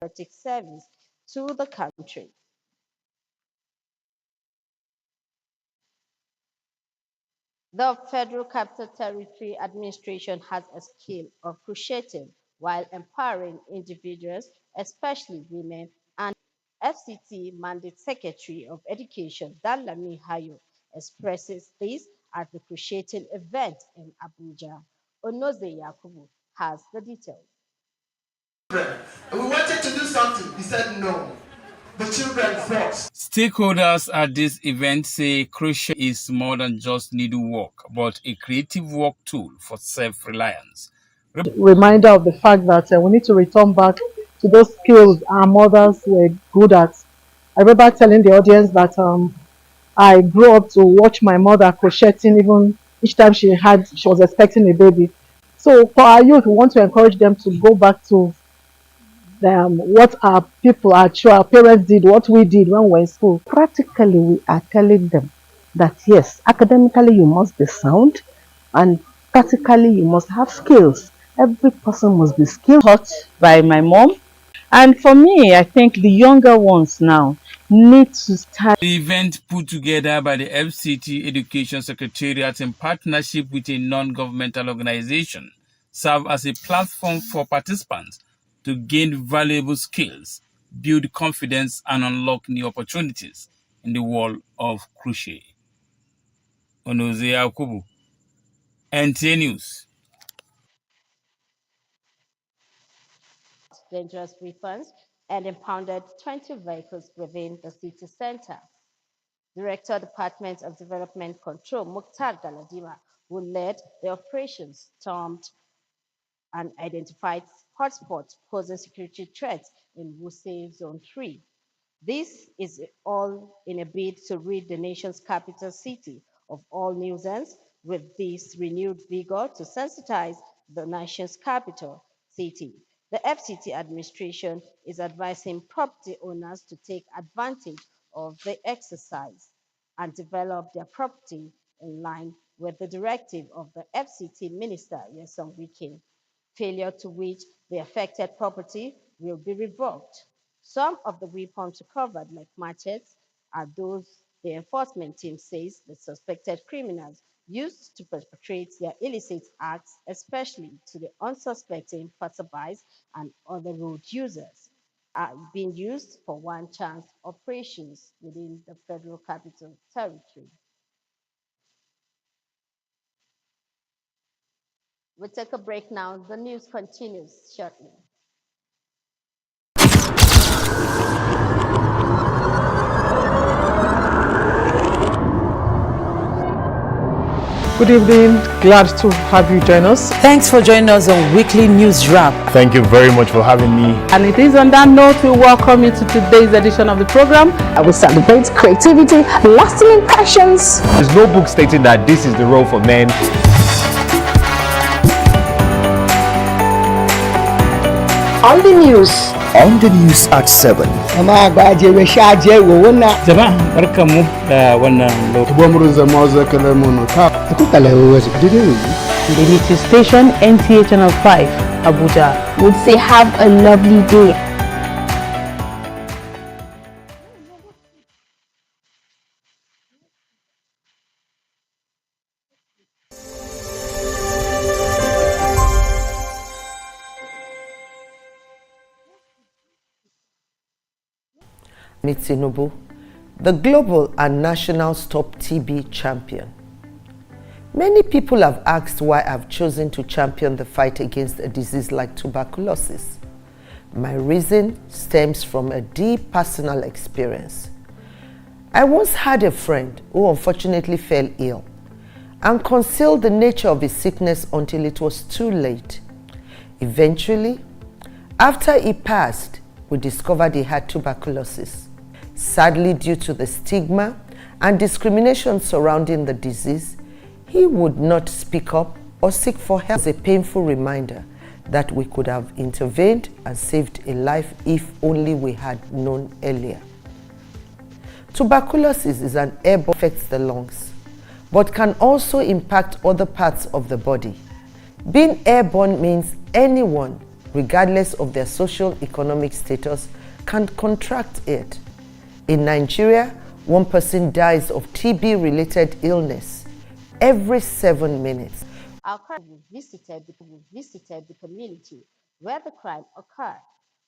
patriotic service to the country. The Federal Capital Territory Administration has a skill of cruciating while empowering individuals, especially women, and FCT Mandate Secretary of Education, Dalami Hayo, expresses this at the cruciating event in Abuja. Onoze Yakubu has the details. We wanted to do something. He said no. The children fought. Stakeholders at this event say crochet is more than just needlework, but a creative work tool for self-reliance. Reminder of the fact that we need to return back to those skills our mothers were good at. I remember telling the audience that I grew up to watch my mother crocheting even each time she was expecting a baby. So for our youth, we want to encourage them to go back to what our parents did, what we did when we were in school. Practically, we are telling them that yes, academically you must be sound, and practically you must have skills. Every person must be skilled. Taught by my mom, and for me, I think the younger ones now need to start. The event put together by the FCT Education Secretariat in partnership with a non-governmental organization serve as a platform for participants to gain valuable skills, build confidence, and unlock new opportunities in the world of crochet. Onoze Yakubu, NTA News. Dangerous weapons and impounded 20 vehicles within the city center. Director, Department of Development Control, Mukhtar Galadima, who led the operations, stormed and identified hotspots posing security threats in Wuse Zone 3. This is all in a bid to rid the nation's capital city of all nuisance with this renewed vigor to sensitize the nation's capital city. The FCT administration is advising property owners to take advantage of the exercise and develop their property in line with the directive of the FCT Minister, Nyesom Wike, failure to which the affected property will be revoked. Some of the weapons recovered, like machetes, are those the enforcement team says the suspected criminals used to perpetrate their illicit acts, especially to the unsuspecting passerbys and other road users, are being used for one-chance operations within the Federal Capital Territory. We'll take a break now. The news continues shortly. Good evening, glad to have you join us. Thanks for joining us on Weekly News Wrap. Thank you very much for having me. And it is on that note we welcome you to today's edition of the program. I will celebrate creativity, lasting impressions. There's no book stating that this is the role for men. On the news. On the news at 7. Jama'a barkanmu da wannan The news station NTA Channel 5, Abuja. Would say have a lovely day. Tinubu, the global and national Stop TB champion. Many people have asked why I've chosen to champion the fight against a disease like tuberculosis. My reason stems from a deep personal experience. I once had a friend who unfortunately fell ill and concealed the nature of his sickness until it was too late. Eventually, after he passed, we discovered he had tuberculosis. Sadly, due to the stigma and discrimination surrounding the disease, he would not speak up or seek for help. It's a painful reminder that we could have intervened and saved a life if only we had known earlier. Tuberculosis is an airborne affects the lungs, but can also impact other parts of the body. Being airborne means anyone regardless of their social economic status, can contract it. In Nigeria, one person dies of TB-related illness every 7 minutes. Our colleague visited the community where the crime occurred.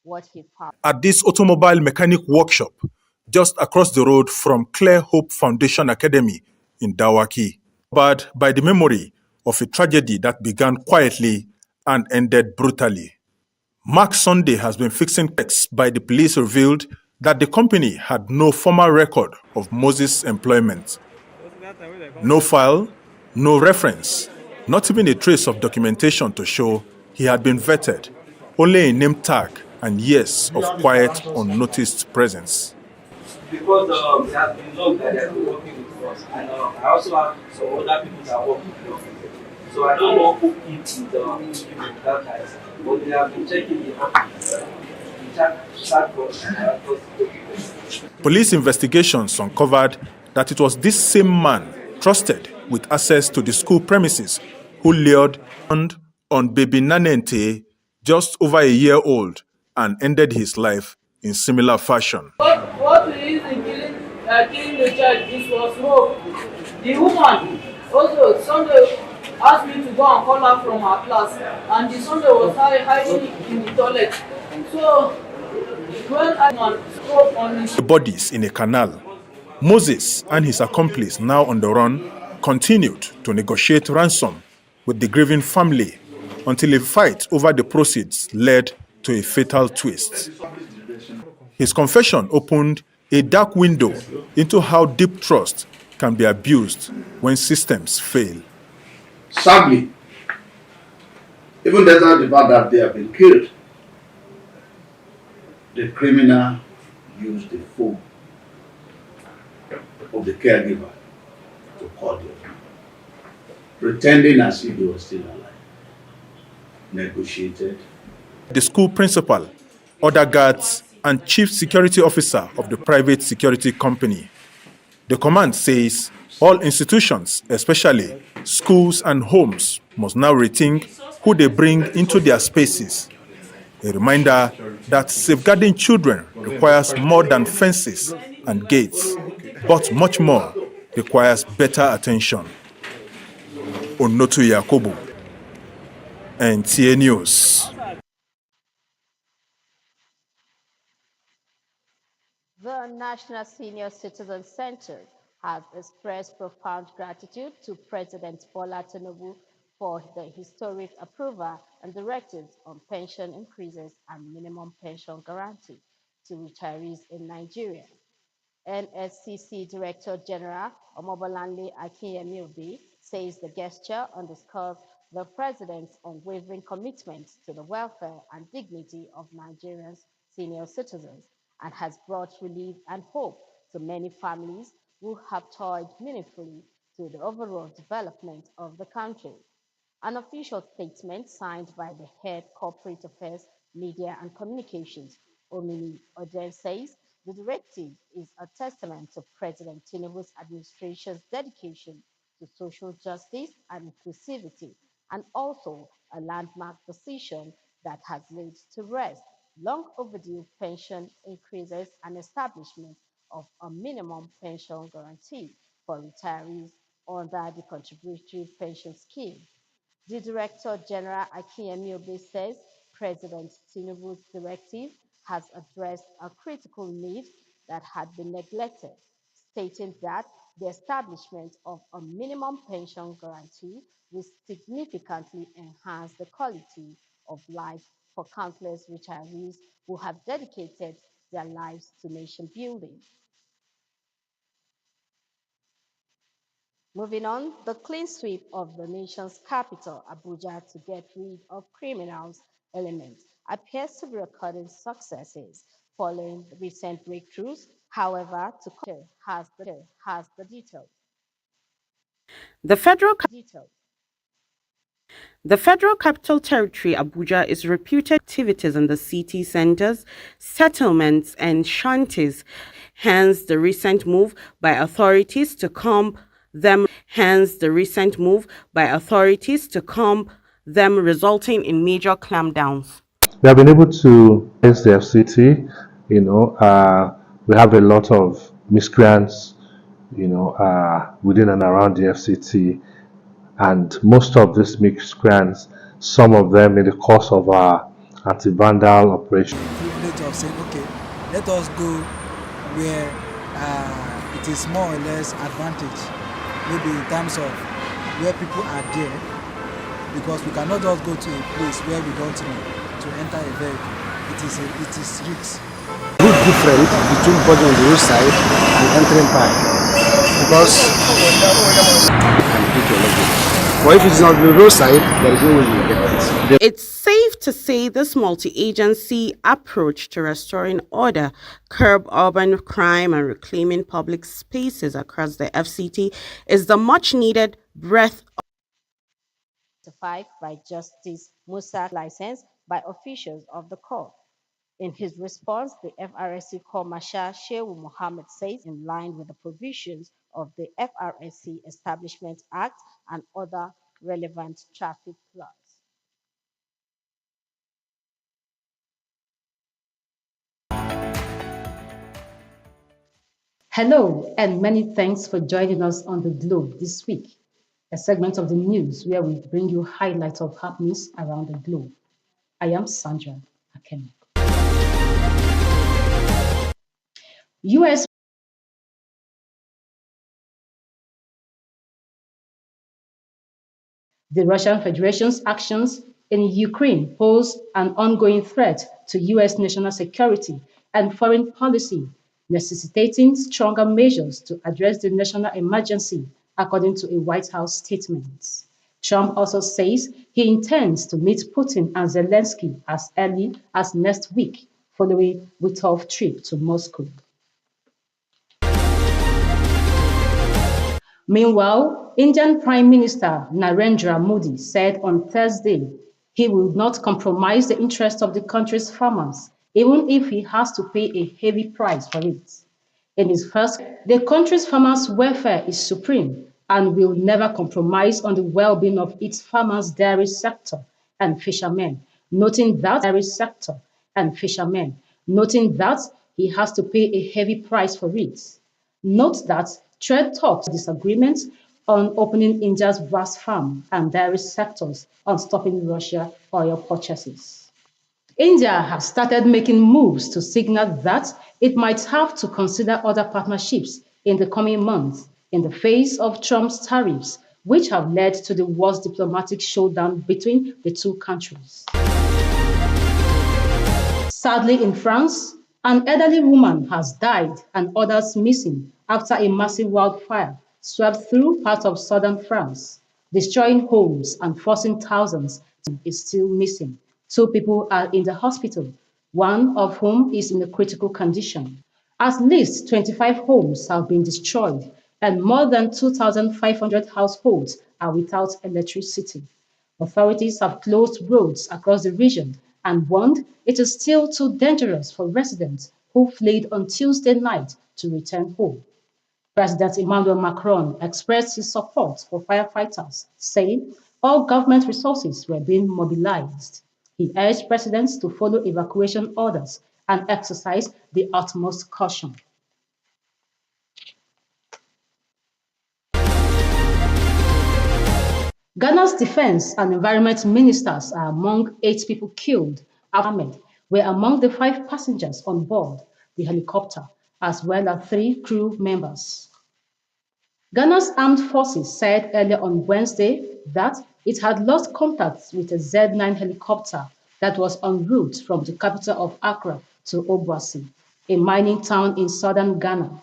What he found at this automobile mechanic workshop just across the road from Clear Hope Foundation Academy in Dawaki, but by the memory of a tragedy that began quietly and ended brutally. Mark Sunday has been fixing checks by the police revealed that the company had no formal record of Moses' employment. No file, no reference, not even a trace of documentation to show he had been vetted, only a name tag and years of quiet, unnoticed presence. Because it has been long that they have been working with us, and I also have some other people that work with us. So I don't know who keeps the document that time, but they have been checking the office. Police investigations uncovered that it was this same man, trusted with access to the school premises, who lured on baby Nanente, just over a year old, and ended his life in similar fashion. What we used in killing the child, this was hope. The woman also Sunday asked me to go and call her from her class, and the Sunday was hiding in the toilet. So when I spoke on the bodies in a canal, Moses and his accomplice, now on the run, continued to negotiate ransom with the grieving family until a fight over the proceeds led to a fatal twist. His confession opened a dark window into how deep trust can be abused when systems fail. Sadly, even despite the fact that they have been killed, the criminal used the phone of the caregiver to call them, pretending as if they were still alive. Negotiated. The school principal, other guards, and chief security officer of the private security company. The command says all institutions, especially schools and homes, must now rethink who they bring into their spaces. A reminder that safeguarding children requires more than fences and gates, but much more requires better attention. Onotu Yakobu, NTA News. The National Senior Citizen Center has expressed profound gratitude to President Bola Tinubu for the historic approval and directives on pension increases and minimum pension guarantee to retirees in Nigeria. NSCC Director General Omobolanle Akinyemi says the gesture underscores the President's unwavering commitment to the welfare and dignity of Nigerians' senior citizens and has brought relief and hope to many families who have toiled meaningfully to the overall development of the country. An official statement signed by the head corporate affairs, media and communications, Omini Oden, says the directive is a testament to President Tinubu's administration's dedication to social justice and inclusivity, and also a landmark decision that has laid to rest long overdue pension increases and establishment of a minimum pension guarantee for retirees under the contributory pension scheme. The Director General Akinyemi says President Tinubu's directive has addressed a critical need that had been neglected, stating that the establishment of a minimum pension guarantee will significantly enhance the quality of life for countless retirees who have dedicated their lives to nation building. Moving on, the clean sweep of the nation's capital, Abuja, to get rid of criminals elements appears to be recording successes following recent breakthroughs. However, to has the details. The Federal Capital Territory, Abuja, is reputed activities in the city centers, settlements, and shanties. Hence, the recent move by authorities to comb them. Resulting in major clampdowns. We have been able to against the FCT. We have a lot of miscreants, within and around the FCT, and most of these miscreants, some of them in the course of our anti-vandal operation. Privilege of saying, okay, let us go where it is more or less advantage, maybe in terms of where people are there, because we cannot just go to a place where we don't know to enter a vehicle. It is risk. Big difference between boarding on the roadside and entering park, because but if it's not the roadside, there is no way you get it. It's safe to say this multi-agency approach to restoring order, curb urban crime, and reclaiming public spaces across the FCT is the much-needed breath by Justice Musa licensed by officials of the court. In his response, the FRSC Commissioner Shehu Mohammed says in line with the provisions of the FRSC Establishment Act and other relevant traffic laws. Hello, and many thanks for joining us on the Globe this week, a segment of the news where we bring you highlights of happenings around the globe. I am Sandra Akemi. U.S. The Russian Federation's actions in Ukraine pose an ongoing threat to U.S. national security and foreign policy, necessitating stronger measures to address the national emergency, according to a White House statement. Trump also says he intends to meet Putin and Zelensky as early as next week, following a Witov trip to Moscow. Meanwhile, Indian Prime Minister Narendra Modi said on Thursday he will not compromise the interests of the country's farmers, even if he has to pay a heavy price for it. In his first, the country's farmers' welfare is supreme and will never compromise on the well-being of its farmers' dairy sector and fishermen, noting that he has to pay a heavy price for it. Note that trade talks disagreements on opening India's vast farm and dairy sectors on stopping Russia oil purchases. India has started making moves to signal that it might have to consider other partnerships in the coming months in the face of Trump's tariffs, which have led to the worst diplomatic showdown between the two countries. Sadly, in France, an elderly woman has died and others missing after a massive wildfire swept through part of southern France, destroying homes and forcing thousands is still missing. Two people are in the hospital, one of whom is in a critical condition. At least 25 homes have been destroyed and more than 2,500 households are without electricity. Authorities have closed roads across the region and warned it is still too dangerous for residents who fled on Tuesday night to return home. President Emmanuel Macron expressed his support for firefighters, saying all government resources were being mobilized. He urged residents to follow evacuation orders and exercise the utmost caution. Ghana's defense and environment ministers are among 8 people killed after Ahmed were among the 5 passengers on board the helicopter, as well as 3 crew members. Ghana's armed forces said earlier on Wednesday that it had lost contact with a Z9 helicopter that was en route from the capital of Accra to Obuasi, a mining town in southern Ghana.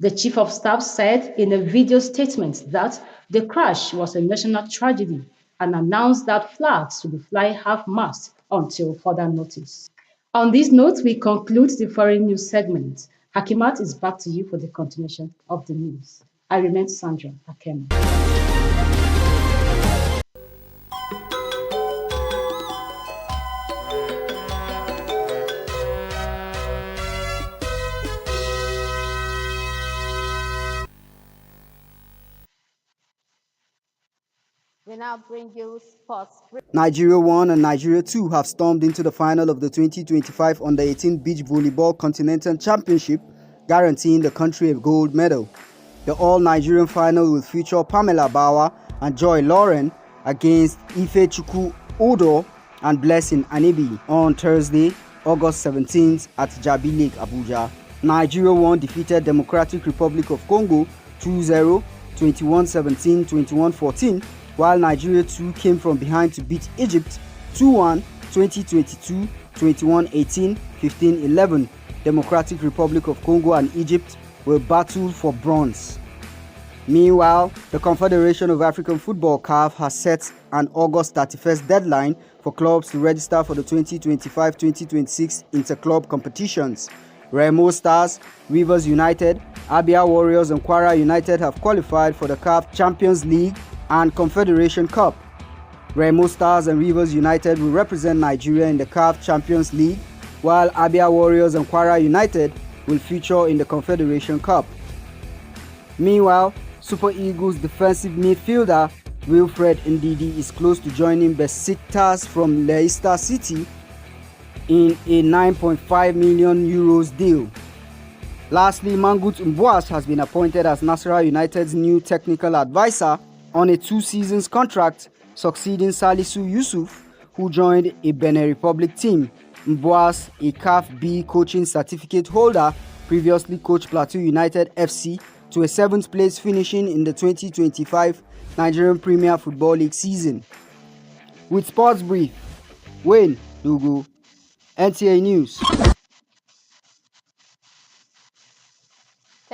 The chief of staff said in a video statement that the crash was a national tragedy and announced that flags will be flying half-mast until further notice. On this note, we conclude the foreign news segment. Hakimat is back to you for the continuation of the news. I remain Sandra Akemi. now bring you sports. Nigeria 1 and Nigeria 2 have stormed into the final of the 2025 Under-18 Beach Volleyball Continental Championship, guaranteeing the country a gold medal. The all-Nigerian final will feature Pamela Bawa and Joy Lauren against Ifechukwu Odo and Blessing Anibi on Thursday, August 17th at Jabi Lake, Abuja. Nigeria 1 defeated Democratic Republic of Congo 2-0, 21-17, 21-14, while Nigeria 2 came from behind to beat Egypt 2-1, 20-22, 21-18, 15-11. Democratic Republic of Congo and Egypt will battle for bronze. Meanwhile, the Confederation of African Football (CAF) has set an August 31st deadline for clubs to register for the 2025-2026 inter-club competitions. Remo Stars, Rivers United, Abia Warriors and Kwara United have qualified for the CAF Champions League and Confederation Cup. Remo Stars and Rivers United will represent Nigeria in the CAF Champions League, while Abia Warriors and Kwara United will feature in the Confederation Cup. Meanwhile, Super Eagles defensive midfielder Wilfred Ndidi is close to joining Besiktas from Leicester City in a €9.5 million deal. Lastly, Mangut Mbuas has been appointed as Nasarawa United's new technical advisor on a 2-season contract, succeeding Salisu Yusuf, who joined a Benin Republic team. Mbuas, a CAF B coaching certificate holder, previously coached Plateau United FC to a 7th place finishing in the 2025 Nigerian Premier Football League season. With Sports Brief, Wayne Dugu, NTA News.